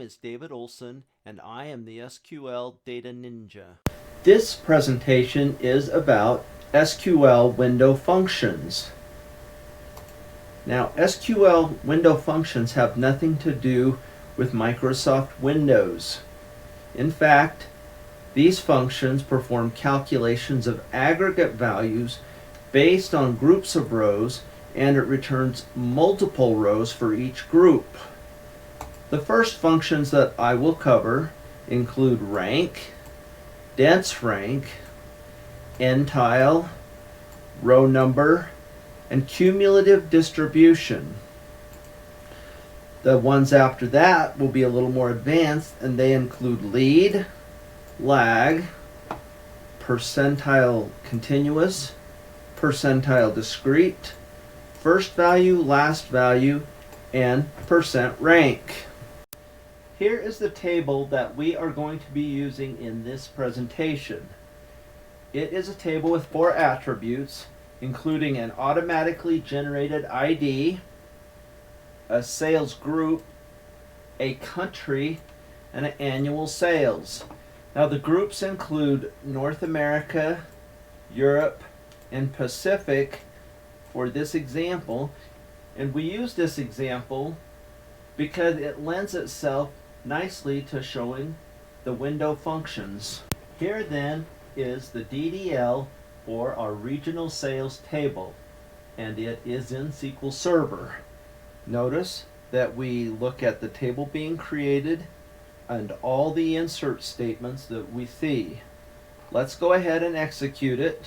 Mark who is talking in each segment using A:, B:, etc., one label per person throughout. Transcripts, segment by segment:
A: is David Olson, and I am the SQL Data Ninja. This presentation is about SQL window functions. Now, SQL window functions have nothing to do with Microsoft Windows. In fact, these functions perform calculations of aggregate values based on groups of rows, and it returns multiple rows for each group. The first functions that I will cover include rank, dense rank, NTILE, row number, and cumulative distribution. The ones after that will be a little more advanced, and they include lead, lag, percentile continuous, percentile discrete, first value, last value, and percent rank. Here is the table that we are going to be using in this presentation. It is a table with 4 attributes, including an automatically generated ID, a sales group, a country, and an annual sales. Now the groups include North America, Europe, and Pacific for this example, and we use this example because it lends itself nicely to showing the window functions. Here then is the DDL, or our regional sales table, and it is in SQL Server. Notice that we look at the table being created and all the insert statements that we see. Let's go ahead and execute it.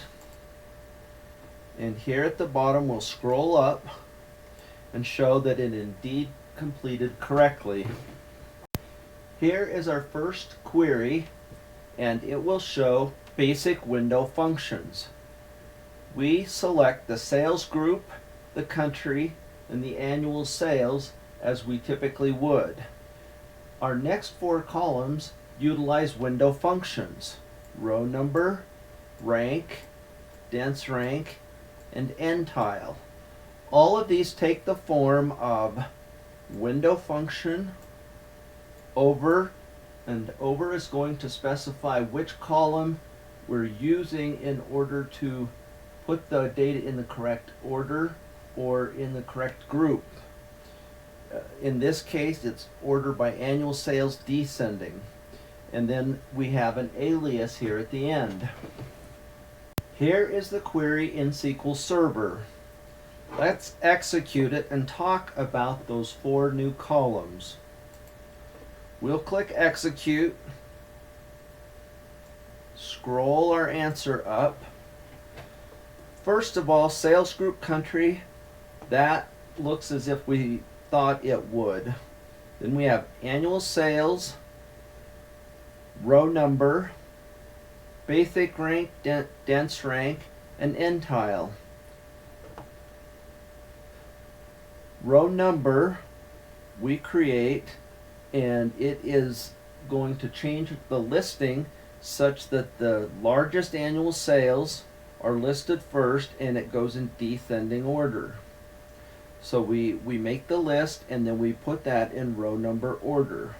A: And here at the bottom we'll scroll up and show that it indeed completed correctly. Here is our first query, and it will show basic window functions. We select the sales group, the country, and the annual sales as we typically would. Our next 4 columns utilize window functions: row number, rank, dense rank, and NTILE. All of these take the form of window function over, and over is going to specify which column we're using in order to put the data in the correct order or in the correct group. In this case, it's order by annual sales descending. And then we have an alias here at the end. Here is the query in SQL Server. Let's execute it and talk about those 4 new columns. We'll click execute, scroll our answer up. First of all, sales group country, that looks as if we thought it would. Then we have annual sales, row number, basic rank, dense rank, and NTILE. Row number we create, and it is going to change the listing such that the largest annual sales are listed first, and it goes in descending order. So we make the list, and then we put that in row number order.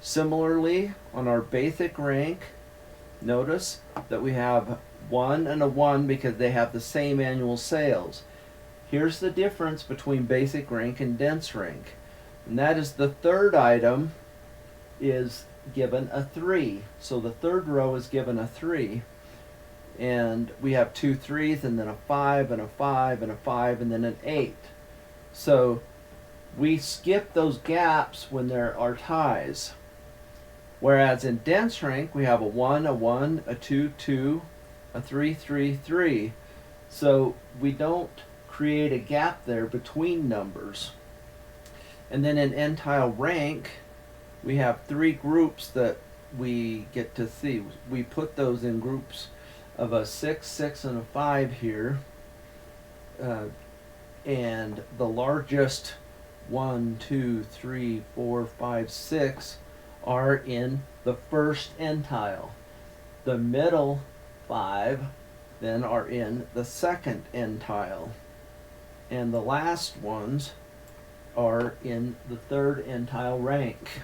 A: Similarly, on our basic rank, notice that we have 1 and a 1 because they have the same annual sales. Here's the difference between basic rank and dense rank, and that is the third item is given a 3. So the third row is given a 3. And we have 2 3s, and then a 5, and a 5, and a 5, and then an 8. So we skip those gaps when there are ties. Whereas in dense rank, we have a 1, a 1, a 2, 2, a 3, 3, 3. So we don't create a gap there between numbers. And then in NTILE rank, we have 3 groups that we get to see. We put those in groups of a 6, 6, and a 5 here. And the largest 1, 2, 3, 4, 5, 6 are in the first NTILE. The middle 5 then are in the second NTILE. And the last ones are in the third NTILE rank.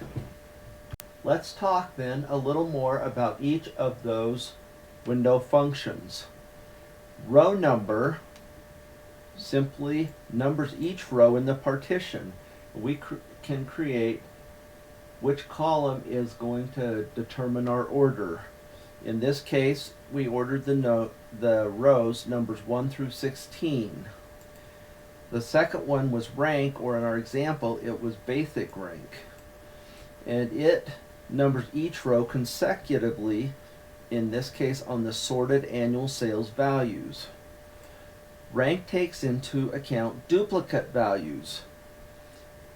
A: Let's talk then a little more about each of those window functions. Row number simply numbers each row in the partition. We can create which column is going to determine our order. In this case, we ordered the rows numbers 1 through 16. The second one was rank, or in our example, it was basic rank. And it numbers each row consecutively, in this case on the sorted annual sales values. Rank takes into account duplicate values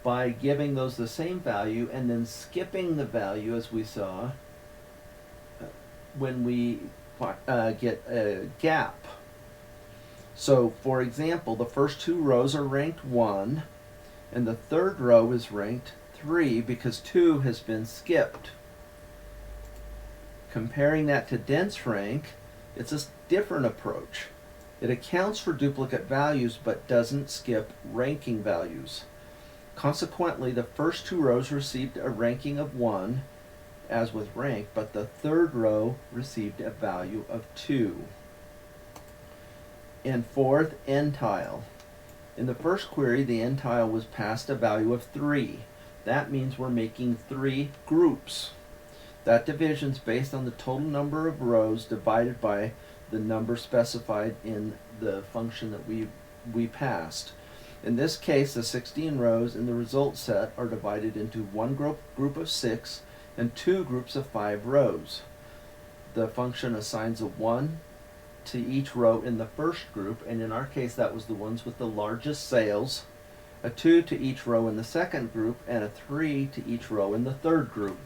A: by giving those the same value and then skipping the value, as we saw, when we get a gap. So, for example, the first two rows are ranked 1, and the third row is ranked 3 because 2 has been skipped. Comparing that to dense rank, it's a different approach. It accounts for duplicate values but doesn't skip ranking values. Consequently, the first two rows received a ranking of 1, as with rank, but the third row received a value of 2. In fourth, NTILE. In the first query, the NTILE was passed a value of 3. That means we're making 3 groups. That division is based on the total number of rows divided by the number specified in the function that we passed. In this case, the 16 rows in the result set are divided into one group of 6 and 2 groups of 5 rows. The function assigns a 1 to each row in the first group, and in our case that was the ones with the largest sales, a 2 to each row in the second group, and a 3 to each row in the third group.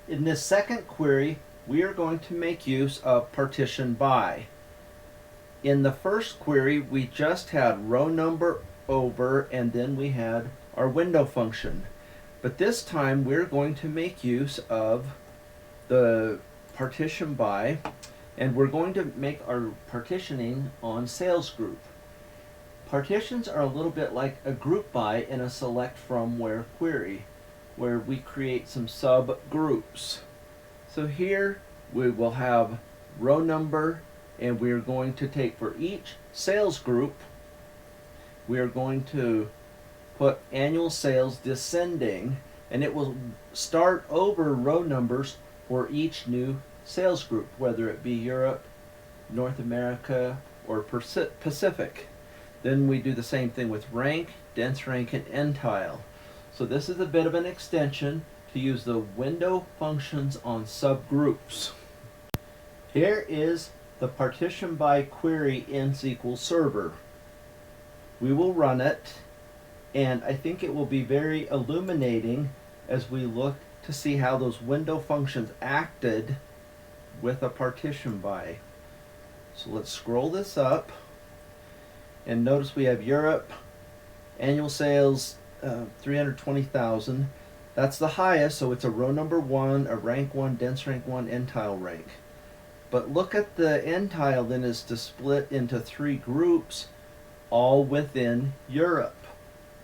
A: In this second query, we are going to make use of partition by. In the first query, we just had row number over, and then we had our window function. But this time we're going to make use of the partition by, and we're going to make our partitioning on sales group. Partitions are a little bit like a group by in a select from where query, where we create some subgroups. So here we will have row number, and we're going to take for each sales group, we are going to put annual sales descending, and it will start over row numbers for each new sales group, whether it be Europe, North America, or Pacific. Then we do the same thing with rank, dense rank, and NTILE. So this is a bit of an extension to use the window functions on subgroups. Here is the partition by query in SQL Server. We will run it, and I think it will be very illuminating as we look to see how those window functions acted with a partition by. So let's scroll this up, and notice we have Europe, annual sales 320,000. That's the highest, so it's a row number 1, a rank 1, dense rank 1, NTILE rank. But look at the NTILE then is to split into 3 groups, all within Europe.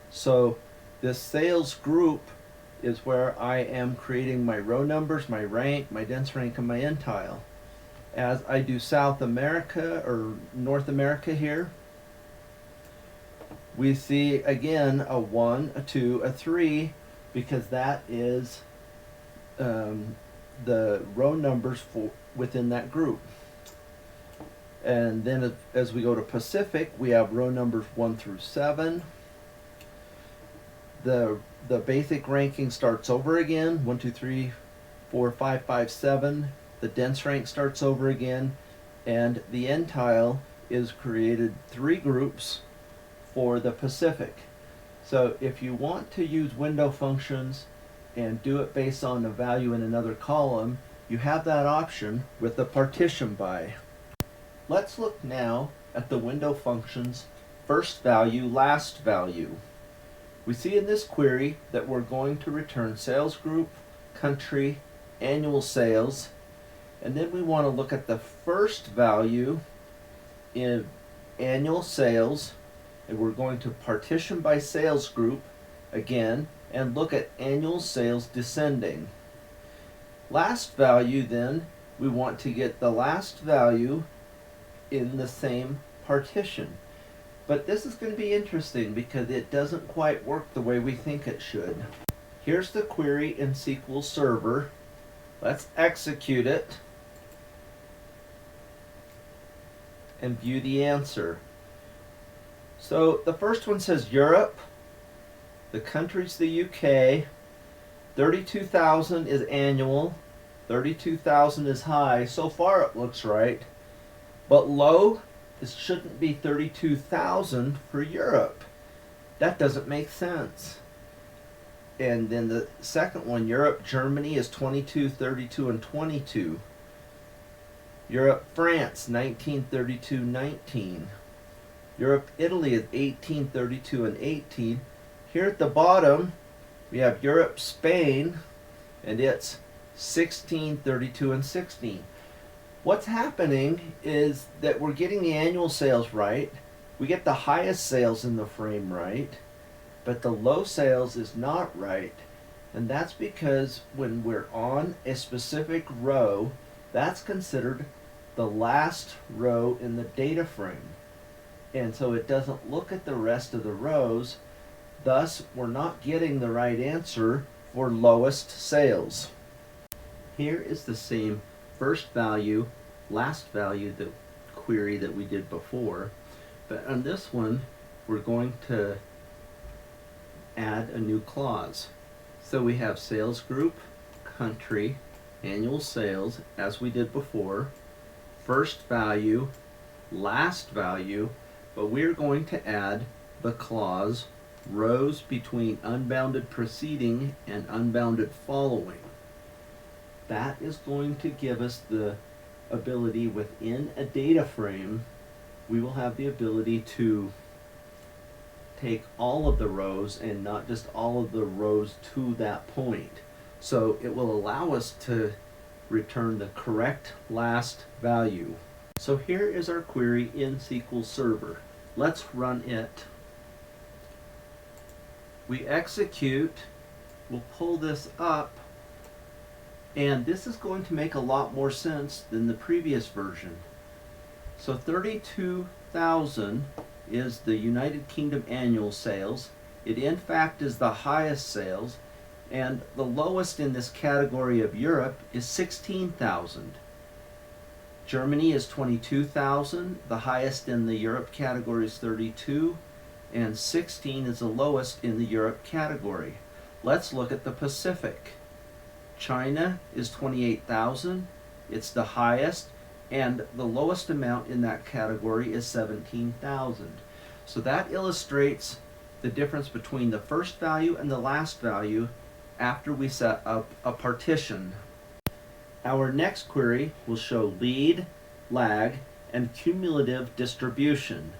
A: So this sales group is where I am creating my row numbers, my rank, my dense rank, and my NTILE. As I do South America or North America here, we see again a 1, a 2, a 3, because that is the row numbers for within that group. And then as we go to Pacific, we have row numbers 1 through 7. The basic ranking starts over again, 1, 2, 3, 4, 5, 5, 7. The dense rank starts over again, and the NTILE is created 3 groups for the Pacific. So if you want to use window functions and do it based on a value in another column, you have that option with the partition by. Let's look now at the window functions first value, last value. We see in this query that we're going to return sales group, country, annual sales, and then we want to look at the first value in annual sales, And we're going to partition by sales group again and look at annual sales descending. Last value, then, we want to get the last value in the same partition. But this is going to be interesting because it doesn't quite work the way we think it should. Here's the query in SQL Server. Let's execute it and view the answer. So the first one says Europe, the country's the UK, 32,000 is annual, 32,000 is high. So far it looks right, but low, it shouldn't be 32,000 for Europe. That doesn't make sense. And then the second one, Europe, Germany is 22, 32, and 22. Europe, France, 19, 32, 19. Europe, Italy is 18, 32, and 18. Here at the bottom, we have Europe, Spain, and it's 16, 32, and 16. What's happening is that we're getting the annual sales right. We get the highest sales in the frame right, but the low sales is not right. And that's because when we're on a specific row, that's considered the last row in the data frame. And so it doesn't look at the rest of the rows. Thus, we're not getting the right answer for lowest sales. Here is the same first value, last value, the query that we did before. But on this one, we're going to add a new clause. So we have sales group, country, annual sales, as we did before, first value, last value, but we're going to add the clause rows between unbounded preceding and unbounded following. That is going to give us the ability within a data frame, we will have the ability to take all of the rows and not just all of the rows to that point. So it will allow us to return the correct last value. So here is our query in SQL Server. Let's run it. We execute, we'll pull this up, and this is going to make a lot more sense than the previous version. So 32,000 is the United Kingdom annual sales. It in fact is the highest sales, and the lowest in this category of Europe is 16,000. Germany is 22,000, the highest in the Europe category is 32, and 16 is the lowest in the Europe category. Let's look at the Pacific. China is 28,000, it's the highest, and the lowest amount in that category is 17,000. So that illustrates the difference between the first value and the last value after we set up a partition. Our next query will show lead, lag, and cumulative distribution.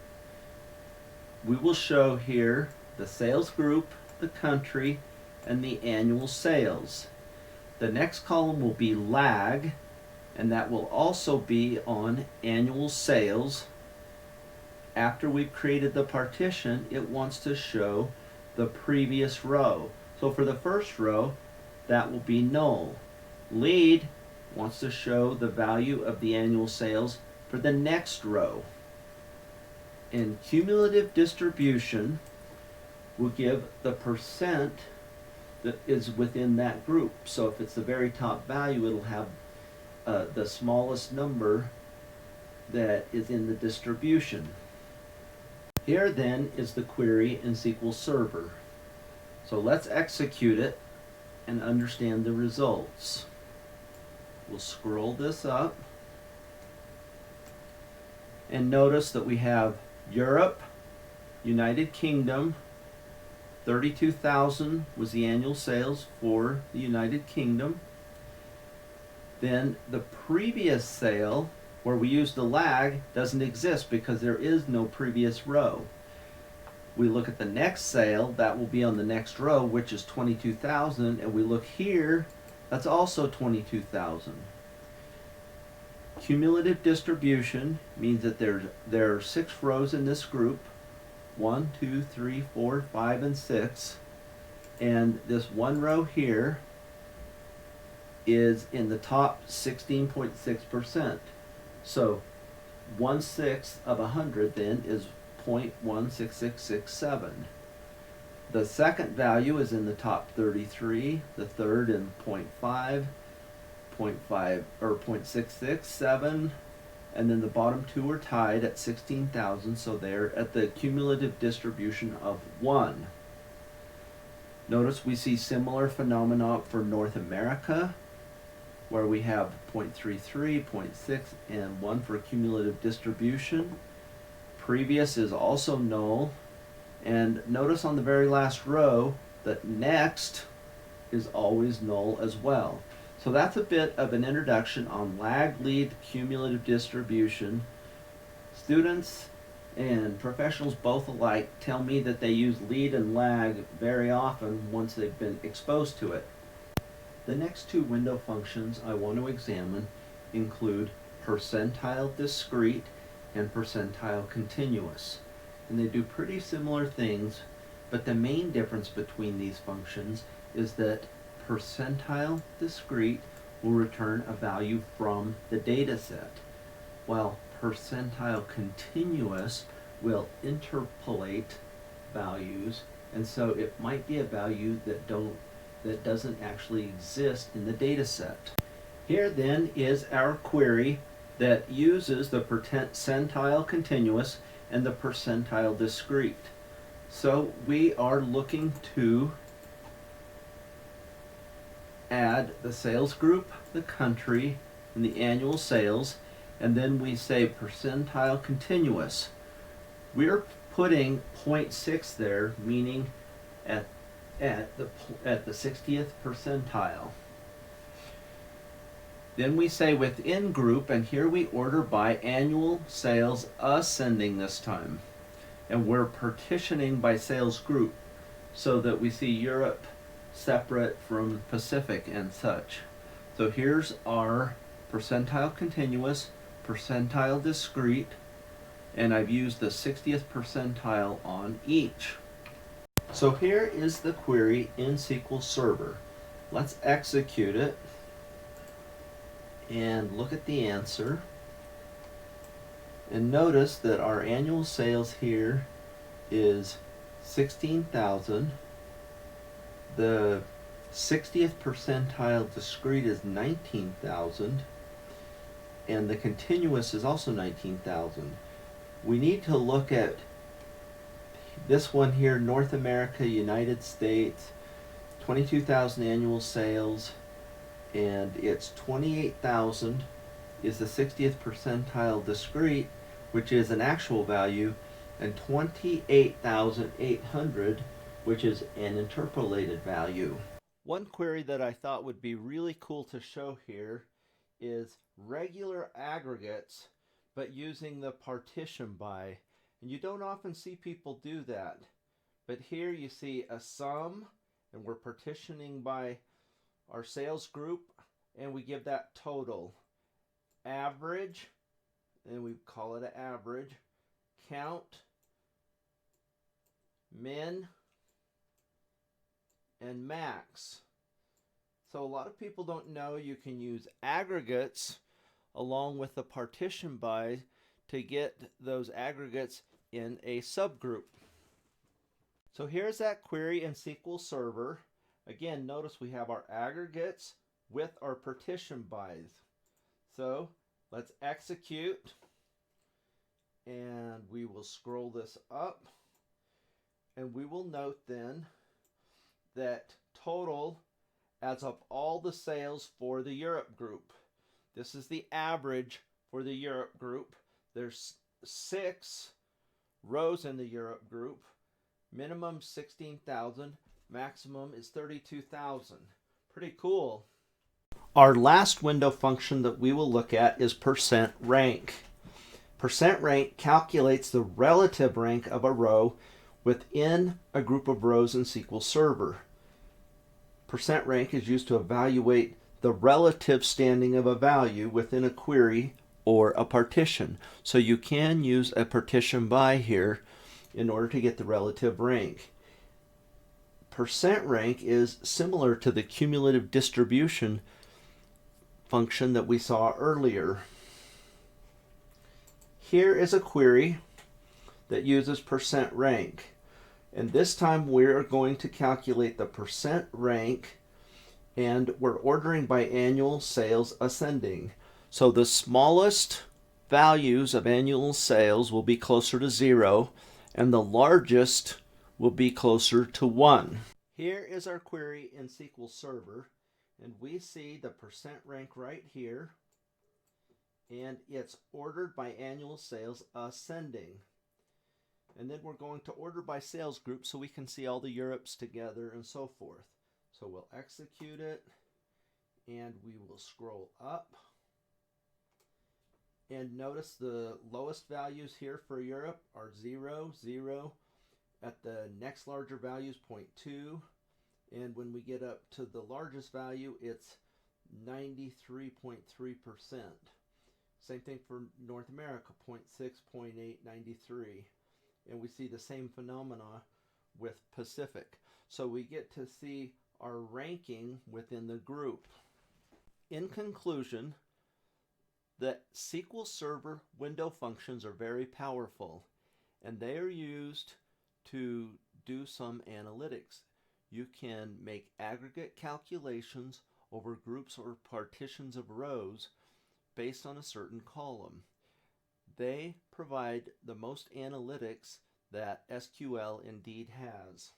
A: We will show here the sales group, the country, and the annual sales. The next column will be lag, and that will also be on annual sales. After we've created the partition, it wants to show the previous row. So for the first row, that will be null. Lead wants to show the value of the annual sales for the next row. And cumulative distribution will give the percent that is within that group. So if it's the very top value, it'll have the smallest number that is in the distribution. Here then is the query in SQL Server. So let's execute it and understand the results. We'll scroll this up and notice that we have Europe, United Kingdom, 32,000 was the annual sales for the United Kingdom. Then the previous sale, where we used the lag, doesn't exist because there is no previous row. We look at the next sale, that will be on the next row, which is 22,000, and we look here, that's also 22,000. Cumulative distribution means that there are 6 rows in this group. 1, 2, 3, 4, 5, and 6. And this one row here is in the top 16.6%. So 1/6 of 100 then is 0.16667. The second value is in the top 33, the third in 0.5, 0.5 or 0.667, and then the bottom two are tied at 16,000, so they're at the cumulative distribution of 1. Notice we see similar phenomena for North America, where we have 0.33, 0.6, and 1 for cumulative distribution. Previous is also null. And notice on the very last row that next is always null as well. So that's a bit of an introduction on lag, lead, cumulative distribution. Students and professionals both alike tell me that they use lead and lag very often once they've been exposed to it. The next two window functions I want to examine include percentile discrete and percentile continuous. And they do pretty similar things, but the main difference between these functions is that percentile discrete will return a value from the data set, while percentile continuous will interpolate values, and so it might be a value that doesn't actually exist in the data set. Here then is our query that uses the percentile continuous and the percentile discrete. So we are looking to add the sales group, the country, and the annual sales, and then we say percentile continuous. We're putting 0.6 there, meaning at the 60th percentile. Then we say within group, and here we order by annual sales ascending this time. And we're partitioning by sales group so that we see Europe separate from Pacific and such. So here's our percentile continuous, percentile discrete, and I've used the 60th percentile on each. So here is the query in SQL Server. Let's execute it and look at the answer. And notice that our annual sales here is 16,000. The 60th percentile discrete is 19,000. And the continuous is also 19,000. We need to look at this one here, North America, United States, 22,000 annual sales, and it's 28,000 is the 60th percentile discrete, which is an actual value, and 28,800, which is an interpolated value. One query that I thought would be really cool to show here is regular aggregates, but using the partition by. And you don't often see people do that. But here you see a sum, and we're partitioning by our sales group, and we give that total. Average, and we call it an average. Count, min, and max. So a lot of people don't know you can use aggregates along with the partition by to get those aggregates in a subgroup. So here's that query in SQL Server. Again, notice we have our aggregates with our partition bys. So let's execute, and we will scroll this up, and we will note then that total adds up all the sales for the Europe group. This is the average for the Europe group. There's 6 rows in the Europe group. Minimum 16,000, maximum is 32,000. Pretty cool. Our last window function that we will look at is percent rank. Percent rank calculates the relative rank of a row within a group of rows in SQL Server. Percent rank is used to evaluate the relative standing of a value within a query or a partition. So you can use a partition by here in order to get the relative rank. Percent rank is similar to the cumulative distribution function that we saw earlier. Here is a query that uses percent rank. And this time we're going to calculate the percent rank, and we're ordering by annual sales ascending. So the smallest values of annual sales will be closer to 0, and the largest will be closer to 1. Here is our query in SQL Server, and we see the percent rank right here, and it's ordered by annual sales ascending. And then we're going to order by sales group so we can see all the Europes together and so forth. So we'll execute it, and we will scroll up. And notice the lowest values here for Europe are 0, 0. At the next larger value is 0.2. And when we get up to the largest value, it's 93.3%. Same thing for North America, 0.6, 0.8, 93. And we see the same phenomena with Pacific. So we get to see our ranking within the group. In conclusion, the SQL Server window functions are very powerful, and they are used to do some analytics. You can make aggregate calculations over groups or partitions of rows based on a certain column. They provide the most analytics that SQL indeed has.